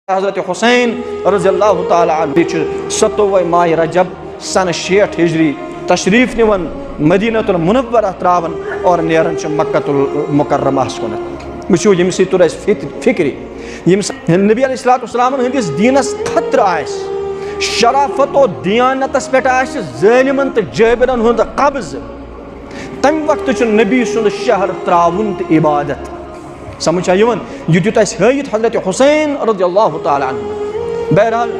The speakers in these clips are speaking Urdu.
حضرت حسین رضی اللہ تعالی عنہ 27 ماہ رجب سن 60 ہجری تشریف نوان مدینہ المنورہ تراون اور نیرن مکہ المکرمہ کن وچو یم سی تر اس فکری یم نبی علیہ السلام ہندس دینس خطر آس شرافت و دیانتس پہ آس ظالمن تو جابرن ہند قبض تم وقت نبی سند شہر تراون تو عبادت سمجھ آئیون یہ دیت اس ہائیت حضرت حسین رضی اللہ تعالی عنہ بہرحال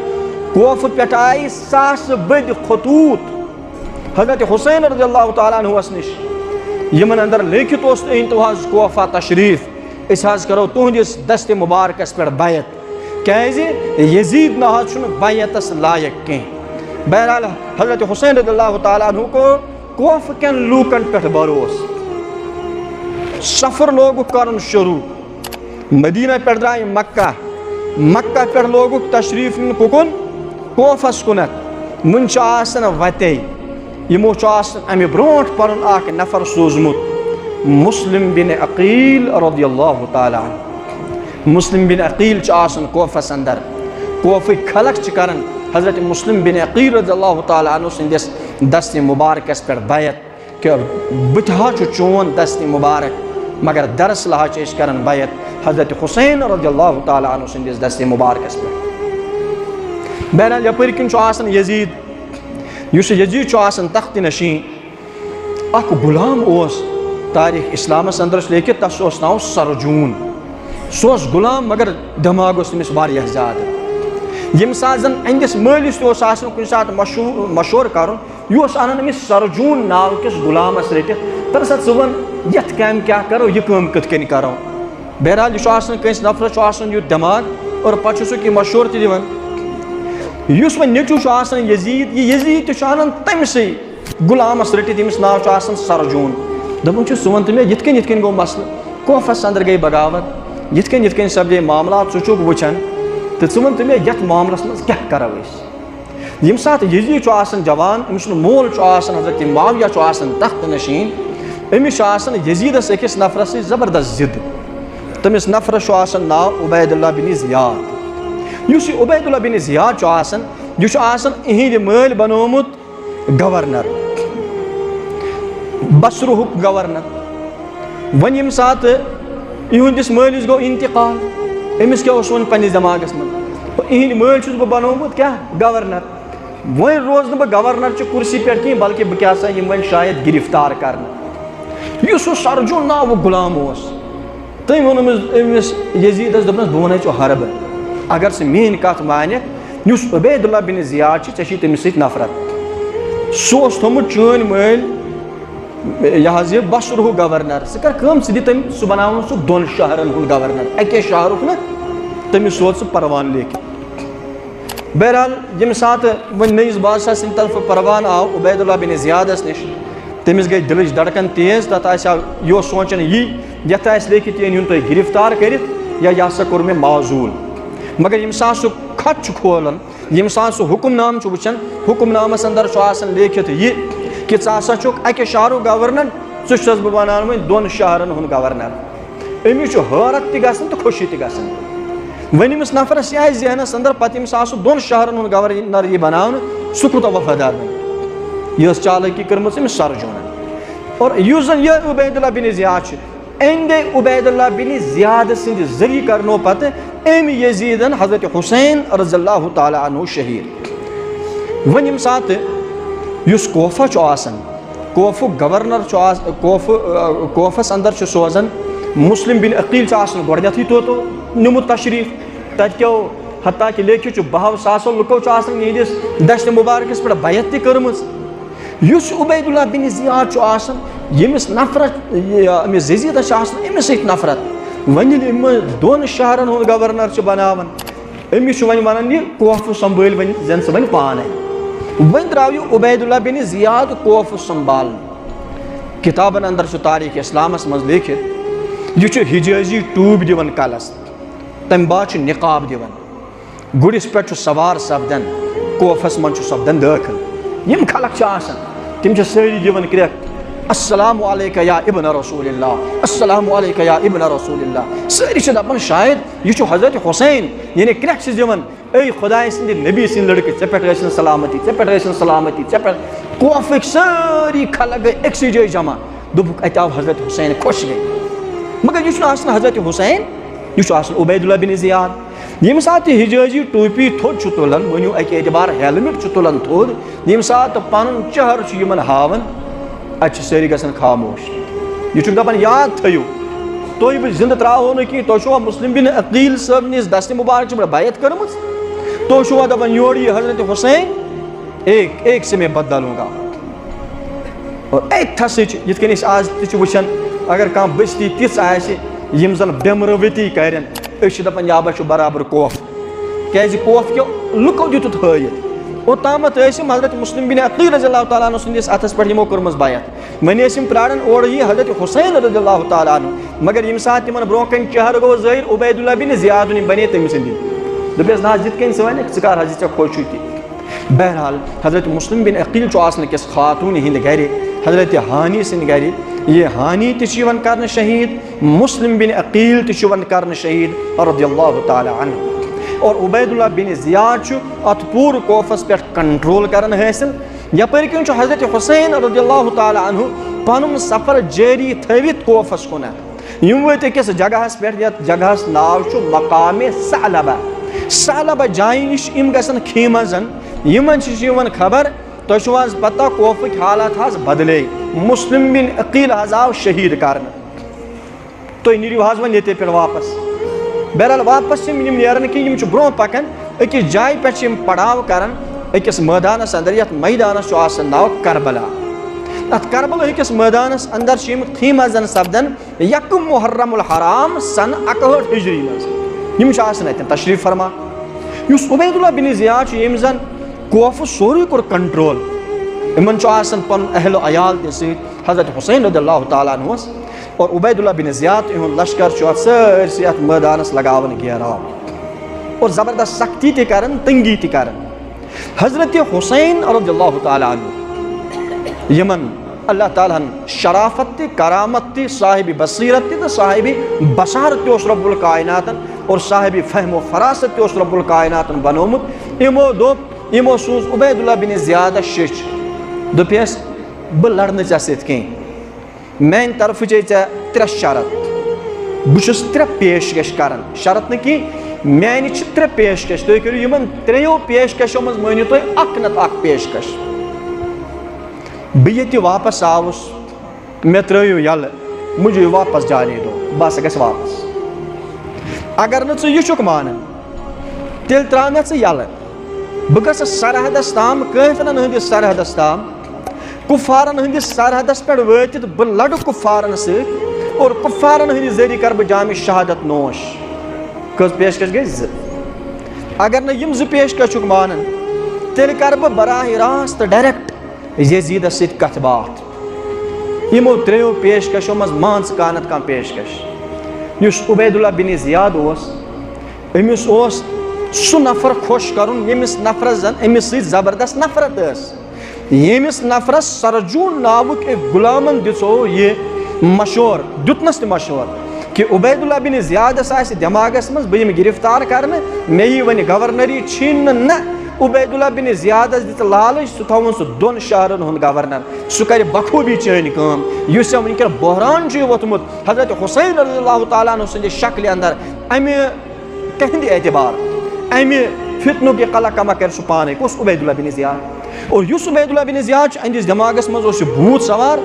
کوف پہ آئی ساس بد خطوط حضرت حسین رضی اللہ تعالی عنہ نش یمن اندر لیکھت اس انتہاز کوفہ تشریف اس حاض کرو تہندس دست مبارکس پہ بیعت کیازِ یزید نہ چھن بیعتس لائق کی بہرحال حضرت حسین رضی اللہ تعالی عنہ کو کوف کن لوکن پہ بھروس سفر لوگ کرن شروع مدینہ پہ درائے مکہ پہ لوگ تشریف کن کوفس کنت من آسن وتے یمو امہ برونٹ پن اخ نفر سوزمت مسلم بن عقیل رضی اللہ تعالی عنہ مسلم بن عقیل آسن کوفس اندر کوفک خلق کرن حضرت مسلم بن عقیل رضی اللہ تعالی عنہ سندس دست مبارکس پہ بیعت کہ بتہا چون دست مبارک مگر درس لہا چیز کرن بیعت حضرت حسین رضی اللہ تعالی عنہ سندس دست مبارکس پہ بہرحال یپر کن آسن یزید اس یزید آسن تخت نشین اخ غلام اوس تاریخ اسلامس اندر لیکھت تس اوس ناو سرجون سوس غلام مگر دماغ اس تمس واریاہ زیادہ یم سات زن اندس مالس تہ آسان کن سات مشور کرن یہ اس انان امس سرجون ناو کس غلامس رٹت ترسات ون یت کام کیا کرو یہ کام کت کن کرو بہرحال یہ آسان کنس نفرس آسان یہ دماغ اور پتہ سہ مشور تہ دِوان اس وۄنۍ نیٚچوٗ چھُ آسان یزید یہ یزید تہ انان تمسے غلامس رٹت یمس ناو چھُ آسان سرجون دپان چھُ ژٕ وَن تہٕ مےٚ یِتھ کٔنۍ گوٚو مسلہٕ کوفس اندر گٔے بغاوت یِتھ کٔنۍ سپدے معاملات ژٕ چھُکھ وٕچھان تہٕ ژٕ وَن تہٕ مےٚ یتھ معاملس منٛز کیاہ کرو أسۍ ییٚمہِ ساتہٕ یزید چھُ آسان جوان أمۍ سُنٛد مول چھُ آسان حضرت معاویہ چھُ آسان تخت نشین أمِس چھُ آسان یزیدس أکِس نفرس سۭتۍ زبردست ضد تٔمِس نفرس چھُ آسان ناو عبید اللہ بن زیاد یُس یہِ عبید اللہ بن زیاد چھُ آسان یہِ چھُ آسان إہِنٛدِ مٲلۍ بنومُت گورنر بصرہُک گورنر وۄنۍ ییٚمہِ ساتہٕ یِہُنٛدِس مٲلِس گوٚو انتقال أمِس کیاہ اوس وۄنۍ پننِس دٮ۪ماغس منٛز إہِنٛدِ مٲلۍ چھُس بہٕ بنومُت کیاہ گورنر وۄنۍ روز نہٕ بہٕ گورنر چہِ کُرسی پٮ۪ٹھ کینٛہہ بلکہِ بہٕ کیاہ سا یِم وۄنۍ شاید گرفتار کرنہٕ یُس سُہ سرجون ناوُک غلام اوس تٔمۍ ووٚن أمِس یزیدس دوٚپنس بہٕ وَنَے ژےٚ حربہٕ اگر ژٕ میٲنۍ کتھ مانکھ یُس عبید اللہ بن زیاد چھِ ژےٚ چھی تٔمِس سۭتۍ نفرت سُہ اوس تھوٚمُت چٲنۍ مٲلۍ یہِ حظ یہِ بصرہُک گورنر ژٕ کر کٲم ژٕ دِ تٔمۍ سُہ بناوُن سُہ 2 شہرن ہُنٛد گورنر اکے شہرُک نہٕ تٔمِس سوز سُہ پروان لیکھِتھ بہرحال ییٚمہِ ساتہٕ وۄنۍ نٔیِس بادشاہ سٕنٛدِ طرفہٕ پروان آو عبید اللہ بن زیادس نِش تٔمِس گٔے دِلٕچ دھڑکن تیز تتھ آسہِ یہِ اوس سونٛچان یی یتھ آسہِ لیکھِتھ یہِ أنۍہُن تُہۍ گرفتار کٔرِتھ یا یہِ ہسا کوٚر مےٚ معزوٗل مگر ییٚمہِ ساتہٕ سُہ خط چھُ کھولان ییٚمہِ ساتہٕ سُہ حُکُم نام چھُ وٕچھان حُکُم نامس اندر چھُ آسان لیکھِتھ یہِ کہ ژٕ ہسا چھُکھ اکہِ شہرُک گورنر ژٕ چھُس بہٕ بناوان وۄنۍ 2 شہرن ہُنٛد گورنر أمِس چھُ حٲرت تہِ گژھان تہٕ خوشی تہِ گژھان وۄنۍ أمِس نفرس یہِ آسہِ ذہنس اندر پتہٕ ییٚمہِ ساتہٕ سُہ 2 شہرن ہُنٛد گورنر یی بناونہٕ سُہ کوٗتاہ وفادار بنہِ یہِ ٲس چالٲکی کٔرمٕژ أمِس سرجونن اور یُس زن یہِ عبید اللہ بن زیاد چھُ أمۍ گٔے عبید اللہ بن زیاد سٕنٛدِ ذٔریعہٕ کرنو پتہٕ أمۍ یزیدن حضرت حسین رضی اللہ تعالی عنہ شہید وۄنۍ ییٚمہِ ساتہٕ یُس کوفہ چھُ آسان کوفُک گورنر چھُ آسان کوفس اندر چھُ سوزان مسلم بن عقیل چھُ آسان گۄڈنیتھٕے توتو نیوٗمُت تشریف تتہِ کیو حتیٰ کہ لیکھِتھ چھُ 2 ساسو لُکو چھُ آسان یِہنٛدِس دشتِ مُبارکس پٮ۪ٹھ بیعت تہِ کٔرمٕژ یُس عبید اللہ بن زیاد چھُ آسان ییٚمِس نفرت أمِس یزیدس چھِ آسان أمِس سۭتۍ نفرت وۄنۍ ییٚلہِ أمۍ 2 شہرن ہُنٛد گورنر چھُ بناوان أمِس چھُ وۄنۍ ونان یہِ کوفہٕ سنٛبھٲلۍ وۄنۍ زن ژٕ وۄنۍ پانے وۄنۍ درٛاو یہِ عبید اللہ بن زیاد کوفہٕ سنٛبھالنہٕ کِتابن اندر چھُ تاریخ اسلامس منٛز لیکھِتھ یہِ چھُ حجٲزی ٹوٗپۍ دِوان کلس تمہِ بعد چھُ نقاب دِوان گُرِس پٮ۪ٹھ چھُ سوار سپدان کوفس منٛز چھُ سپدان دٲخل یِم خلق چھِ آسان تِم چھِ سٲری دِوان کرٛٮ۪کھ السلام علیکہ یا ابن رسول اللہ، السلام علیکہ یا ابن رسول اللہ. ساری چھِ دپان شاید یہ چھُ حضرت حسین، یعنی کرٛٮ۪کھ چھِس دِوان اے خۄداے سٕنٛدِ نبی سٕنٛدۍ لڑکہٕ ژےٚ پٮ۪ٹھ ٲسِن سلامتی، ژےٚ پٮ۪ٹھ ٲسِن سلامتی، ژےٚ پٮ۪ٹھ. خوفٕکۍ سٲری خلق گٔے أکسٕے جایہِ جمع، دوٚپُکھ اَتہِ آو حضرت حسین، خۄش گٔے. مگر یہِ چھُنہٕ آسان حضرت حسین، یہِ چھُ آسان عبید اللہ بن زیاد. ییٚمہِ ساتہٕ یہِ حجٲجی ٹوپی تھوٚد چھُ تُلان، مٲنِو اَکہِ اعتبار ہیلمٹ چھُ تُلان تھوٚد، ییٚمہِ ساتہٕ پَنُن چہرٕ چھُ یِمن ہاوان، اَتہِ چھِ سٲری گژھان خاموش. یہِ چھُکھ دَپان یاد تھٲیِو تُہۍ بہٕ زِندٕ ترٛاوہو نہٕ کینٛہہ، تۄہہِ چھُوا مُسلم بن عقیل صٲبنِس دستہِ مُبارکہِ پٮ۪ٹھ بیعت کٔرمٕژ، تُہۍ چھُوا دَپان یورٕ یہِ حضرت حسین ایک سے میں بدلوں گا. اور أتھسٕے یِتھ کٔنۍ أسۍ آز تہِ چھِ وٕچھان اگر کانٛہہ بٔستی تِژھ آسہِ یِم زن بٮ۪مرٕؤتی کرن، أسۍ چھِ دَپان یابا چھُ برابر کوف، کیازِ کوف کیو لُکو دیُتُتھ ہٲیِتھ. اوٚتامَتھ ٲسۍ یِم حضرت مسلم بن عقیل رضی اللہ تعالیٰ عنہ سٕنٛدِس اَتھس پٮ۪ٹھ یِمو کٔرمٕژ بیعت، وۄنۍ ٲسۍ یِم پیاران اورٕ یی حضرت حسین رضی اللہ تعالیٰ عنہ. مگر ییٚمہِ ساتہٕ تِمن برونٛہہ کَنہِ چہرٕ گوٚو ظٲہِر عبید اللہ بن زیادُن، یِم بنے تٔمۍ سٕنٛدی، دوٚپیس نہ حظ یِتھ کٔنۍ ژٕ وَنکھ ژٕ کر حظ یہِ ژےٚ خۄش چھُے تہِ. بہرحال حضرت مسلم بن عقیل چھُ آسان أکِس خاتوٗنہِ ہِنٛدِ گرِ، حضرت ہانی سٕنٛدِ گرِ. یہ ہانی تہِ چھُ یِوان کرنہٕ شہیٖد، مسلم بن عقیل تہِ چھُ یِوان کرنہٕ شہیٖد رضی اللہ تعالیٰ عنہ. اور عبید اللہ بن زیاد چھُ اتھ پوٗرٕ کوفس پٮ۪ٹھ کنٹرول کران حٲصِل. یپٲرۍ کِنۍ چھُ حضرت حسین رضی اللہ تعالیٰ عنہ پنُن سفر جٲری تھٲوِتھ کوفس کُنتھ. یِم وٲتۍ أکِس جگہس پٮ۪ٹھ یتھ جگہس ناو چھُ مقامِ ثعلبہ. ثعلبہ جایہِ نِش یِم گژھن خیٖمن، یِمن چھِ یِوان خبر تۄہہِ چھُو حظ پتہ کوفٕکۍ حالات حظ بدلے، مسلم بن عقیل حظ آو شہیٖد کرنہٕ، تُہۍ نیٖرِو حظ وۄنۍ ییٚتہِ پٮ۪ٹھ واپس. بہرحال واپس چھِ یِم نیران کہِ یِم چھِ برونٛہہ پکان، أکِس جایہِ پٮ۪ٹھ چھِ یِم پڑاو کران أکِس مٲدانس انٛدر، یتھ میدانس چھُ آسان ناو کربلا. اتھ کربلا ہٕکِس مٲدانس انٛدر چھِ یِم خیٖمن سپدان 1 محرم الحرام سنہٕ 61 ہجری منٛز. یِم چھِ آسان اتٮ۪ن تشریٖف فرما. یُس عبید اللہ بن زیاد چھُ، ییٚمۍ زن کوفہٕ سورُے کوٚر کنٹرول، یِمن چھُ آسان پنُن اہل و عیال تہِ سۭتۍ حضرت حسین رضی اللہ تعالیٰ عنہس. اور عبید اللہ بن زیاد یِہُنٛد لشکر چھُ اتھ سٲرسٕے اتھ مٲدانس لگاوان گیراو اور زبردست سختی تہِ کران، تنگی تہِ کران. حضرت حسین رضی اللہ تعالیٰ عنہ یِمن اللہ تعالیٰ ہن شرافت تہِ، کرامت تہِ، صاحب بصیرت تہِ تہٕ صاحب بصارت تہِ اوس رب الکائناتن اور صاحب فہم و فراست تہِ اوس رب الکائناتن بنومُت. یِمو دوٚپ، یِمو سوٗز عبید اللہ بن زیادس شیٚچھ، دوٚپیس بہٕ لڑٕ نہٕ ژےٚ سۭتۍ کینٛہہ، میانہِ طرفہٕ چھے ژےٚ 3 شرط، بہٕ چھُس 3 پیشکش کران. شرط نہٕ کینٛہہ، میانہِ چھِ 3 پیشکش، تُہۍ کٔرِو یِمن 3 پیشکشو منٛز مٲنِو تُہۍ اکھ نتہٕ اکھ پیشکش. بہٕ ییٚتہِ واپس آوُس، مےٚ ترٲیِو یلہٕ، مُجھے واپس جانے دو، بہٕ ہسا گژھٕ واپس. اگر نہٕ ژٕ یہِ چھُکھ مانان تیٚلہِ ترٛاو مےٚ ژٕ یلہٕ، بہٕ گژھٕ سرحدس تام، کٲفرن ہٕنٛدِس سرحدس تام، کُفارن ہٕنٛدِس سرحدس پٮ۪ٹھ وٲتِتھ بہٕ لڑٕ کُفارن سۭتۍ اور کُفارن ہٕنٛدِ ذٔریعہٕ کرٕ بہٕ جامِ شہادت نوش. کٔژ پیشکش گٔے؟ 2. اگر نہٕ یِم 2 پیشکش چھُکھ مانان تیٚلہِ کرٕ بہٕ براہ راست ڈایریکٹ یزیدس سۭتۍ کتھ باتھ. یِمو 3 پیشکشو منٛز مان ژٕ کانٛہہ نتہٕ کانٛہہ پیشکش. یُس عبید اللہ بن زیاد اوس، أمِس اوس سُہ نفر خۄش کرُن ییٚمِس نفرس زن أمِس سۭتۍ زبردست نفرت ٲس، ییٚمِس نفرس سرجوٗن ناوُک أکۍ غلامن دِژو یہِ مشور، دیُتنس تہِ مشور کہِ عبید اللہ بن زیادس آسہِ دٮ۪ماغس منٛز بہٕ یِمہٕ گرفتار کرنہٕ، مےٚ یی وۄنۍ گورنری چھیٖننہٕ. نہ، عبید اللہ بن زیادس دِژ لالٕچ، سُہ تھاوُن سُہ 2 شہرن ہُنٛد گورنر، سُہ کرِ بخوٗبی چٲنۍ کٲم. یُس ژےٚ وٕنکیٚن بحران چھُے ووٚتھمُت حضرت حسین رضی اللہ تعالیٰ عنہ سٕنٛدِ شکلہِ انٛدر، امہِ تِہنٛدِ اعتبار، امہِ فتنُک یہِ قلع کما کرِ سُہ پانے. کُس عبید اللہ بن زیاد؟ اور یُس عبید اللہ بن زیاد چھُ، أہنٛدِس دٮ۪ماغس منٛز اوس یہِ بھوٗت سوار.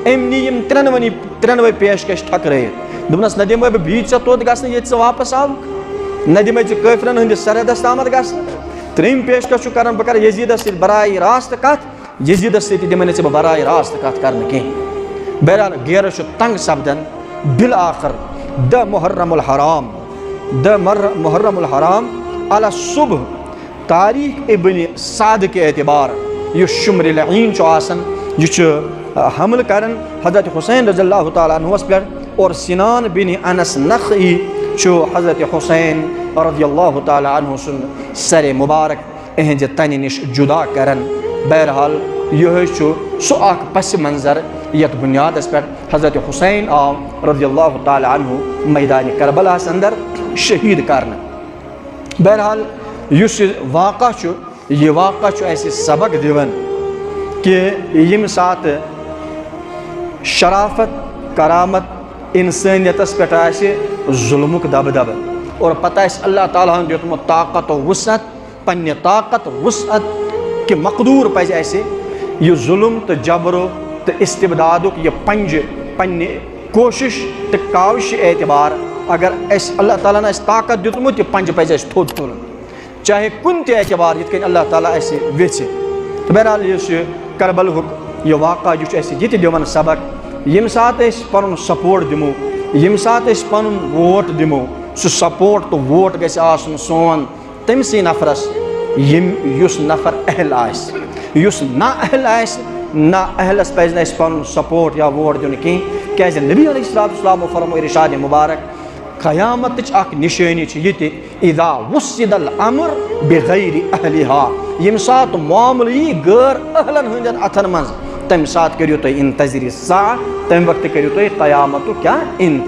أمۍ نی یِم 3 پیشکش ٹھکرٲیِتھ، دوٚپنس نہ دِمے بہٕ بیٚیہِ ژےٚ توٚت گژھنہٕ ییٚتہِ ژٕ واپس آوُکھ، نہ دِمے ژےٚ کٲفرن ہٕنٛدِس سرحدس تامتھ گژھنہٕ. 3 پیشکش چھُ کران بہٕ کرٕ یزیدس سۭتۍ براہ راست کتھ، یزیدس سۭتۍ دِمے نہٕ ژےٚ بہٕ براہ راست کتھ کرنہٕ کینٛہہ. بہرحال گیرٕ چھُ تنگ سپدان. بالآخر 10 محرم الحرام، 10 محرم الحرام علی صبح تاریخ ابن سعد کے اعتبار، یُس شمر لعین چھُ آسان، یہِ چھُ حملہٕ کران حضرت حسین رضی اللہ تعالیٰ عنہس پٮ۪ٹھ. اور سنان بن انس نخعی چھُ حضرت حسین رضی اللہ تعالیٰ عنہ سُنٛد سرِ مبارک اہنٛدِ تنہِ نِش جُدا کران. بہرحال یِہوے چھُ سُہ اکھ پس منظر یتھ بنیادس پہ حضرت حسین آو رضی اللہ تعالی عنہ میدان کربلاس اندر شہید کرنا. بہرحال اس واقعہ یہ واقعہ ایسے سبق دیوان کہ یم سات شرافت کرامت انسانیتس پہ ظلمک دب دب اور پتہ اللہ تعالیٰ ہن دیتمت طاقت و وسعت پنہ طاقت وسعت کہ مقدور پزِ اسہِ یہ ظلم تو جبر تو استبدادک یہ پنج پنہ کوشش تو کاوش اعتبار اگر اس اللہ تعالیٰ نے طاقت دیتمت یہ پنج پزِ اسہِ تھوٚد تُلُن چاہے کن تہ اعتبار یِتھ کٔنۍ اللہ تعالیٰ اسہِ ویژھِ. تو بہرحال اس کربلہُک یہ واقعہ یہ اسہِ یہِ تہِ دِوان سبق ییٚمہِ ساتہٕ أسۍ پنُن سپورٹ دِمو ییٚمہِ ساتہٕ أسۍ پنُن ووٹ دِمو سُہ سپورٹ تو ووٹ گژھِ آسُن سون تٔمسٕے نفرس یُس نفر اہل آسہِ یُس نا اہل آسہِ نا اہلس پزِ نہٕ اَسہِ پنُن سپورٹ یا ووٹ دیُن کینٛہہ کیازِ نبی علیہ الصلوۃ والسلامو فرموو ارشادِ مبارک قیامتٕچ اکھ نِشٲنی چھِ یہِ تہِ اذا وُسِد الامر بغیر اہلہا ییٚمہِ ساتہٕ معاملہٕ یی غٲر اہلن ہٕنٛدٮ۪ن اتھن منٛز تمہِ ساتہٕ کٔرِو تُہۍ انتظری الساعہ تمہِ وقتہٕ کٔرِو تُہۍ قیامتُک کیاہ انتظار.